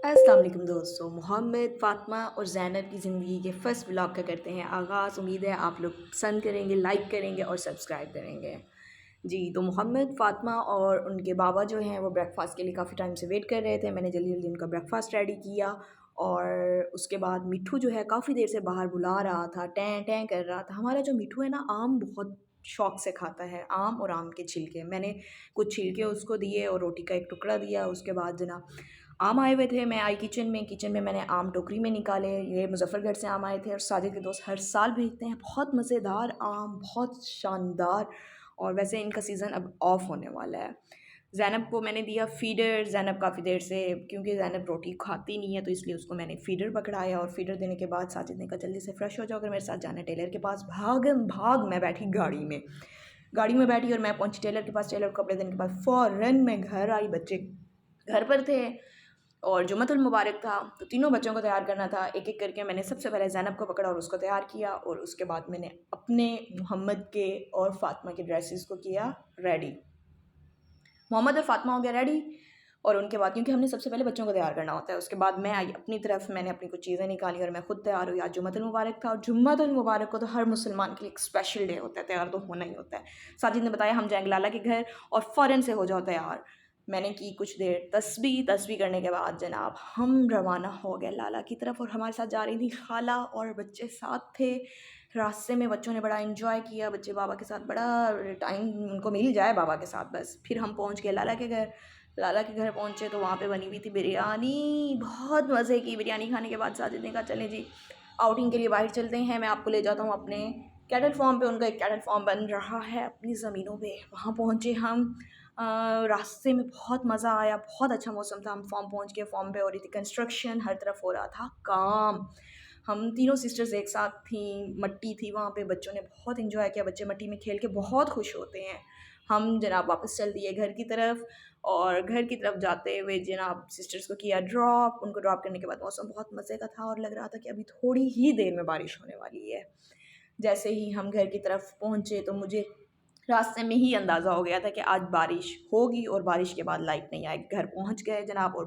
अस्सलाम वालेकुम दोस्तों। मोहम्मद, फ़ातिमा और ज़ैनब की ज़िंदगी के फ़र्स्ट व्लॉग का करते हैं आगाज़। उम्मीद है आप लोग पसंद करेंगे, लाइक करेंगे और सब्सक्राइब करेंगे। जी, तो मोहम्मद, फ़ातिमा और उनके बाबा जो हैं वो ब्रेकफ़ास्ट के लिए काफ़ी टाइम से वेट कर रहे थे। मैंने जल्दी-जल्दी उनका ब्रेकफ़ास्ट रेडी किया और उसके बाद मिट्ठू जो है काफ़ी देर से बाहर बुला रहा था, टें टें कर रहा था। हमारा जो मिट्ठू है ना, आम बहुत शौक से खाता है, आम और आम के छिलके। मैंने कुछ छिलके उसको दिए और रोटी का एक टुकड़ा दिया। उसके बाद जनाब आम आए हुए थे, मैं आई किचन में मैंने आम टोकरी में निकाले। ये मुज़फ़्फ़रगढ़ से आम आए थे और साजिद के दोस्त हर साल भेजते हैं। बहुत मज़ेदार आम, बहुत शानदार। और वैसे इनका सीज़न अब ऑफ होने वाला है। ज़ैनब को मैंने दिया फ़ीडर। ज़ैनब काफ़ी देर से, क्योंकि ज़ैनब रोटी खाती नहीं है तो इसलिए उसको मैंने फ़ीडर पकड़ाया और फ़ीडर देने के बाद साजिद ने कहा जल्दी से फ्रेश हो जाओ, अगर मेरे साथ जाना है टेलर के पास। भागम-भाग मैं बैठी गाड़ी में। गाड़ी में बैठी और मैं पहुंची टेलर के पास। टेलर को कपड़े देने के बाद फ़ौरन मैं घर आई। बच्चे घर पर थे और जुम्मतुल मुबारक था, तो तीनों बच्चों को तैयार करना था। एक-एक करके मैंने सबसे पहले ज़ैनब को पकड़ा और उसको तैयार किया और उसके बाद मैंने अपने, मोहम्मद के और फ़ातिमा के ड्रेसेस को किया रेडी। मोहम्मद और फ़ातिमा हो गया रेडी और उनके बाद, क्योंकि हमने सबसे पहले बच्चों को तैयार करना होता है, उसके बाद मैं आई अपनी तरफ। मैंने अपनी कुछ चीज़ें निकाली और मैं खुद तैयार हुई। आज जुम्मतुल मुबारक था और जुम्मतुल मुबारक को तो हर मुसलमान के लिए एक स्पेशल डे होता है, तैयार तो होना ही होता है। साजिद ने बताया हम जाएंगे लाला के घर और फ़ौरन से हो जाओ तैयार। मैंने की कुछ देर तस्बीह करने के बाद जनाब हम रवाना हो गए लाला की तरफ और हमारे साथ जा रही थी खाला और बच्चे साथ थे। रास्ते में बच्चों ने बड़ा एंजॉय किया, बच्चे बाबा के साथ बड़ा टाइम उनको मिल जाए बाबा के साथ बस। फिर हम पहुंच गए लाला के घर। लाला के घर पहुंचे तो वहाँ पे बनी हुई थी बिरयानी। बहुत मज़े की बिरयानी खाने के बाद साजिद ने कहा चलें जी आउटिंग के लिए बाहर चलते हैं, मैं आपको ले जाता हूँ अपने कैटल फार्म पे। उनका एक कैटल फार्म बन रहा है अपनी ज़मीनों पे। वहाँ पहुँचे हम। रास्ते में बहुत मज़ा आया, बहुत अच्छा मौसम था। हम फॉर्म पहुँच गए। फॉर्म पे हो रही थी कंस्ट्रक्शन, हर तरफ हो रहा था काम। हम तीनों सिस्टर्स एक साथ थीं। मट्टी थी वहाँ पे, बच्चों ने बहुत एंजॉय किया। बच्चे मट्टी में खेल के बहुत खुश होते हैं। हम जनाब वापस चल दिए घर की तरफ और घर की तरफ जाते हुए जनाब सिस्टर्स को किया ड्रॉप। उनको ड्रॉप करने के बाद मौसम बहुत मज़े का था और लग रहा था कि अभी थोड़ी ही देर में बारिश होने वाली है। जैसे ही हम घर की तरफ पहुँचे तो मुझे रास्ते में ही अंदाज़ा हो गया था कि आज बारिश होगी और बारिश के बाद लाइट नहीं आएगी। घर पहुँच गए जनाब और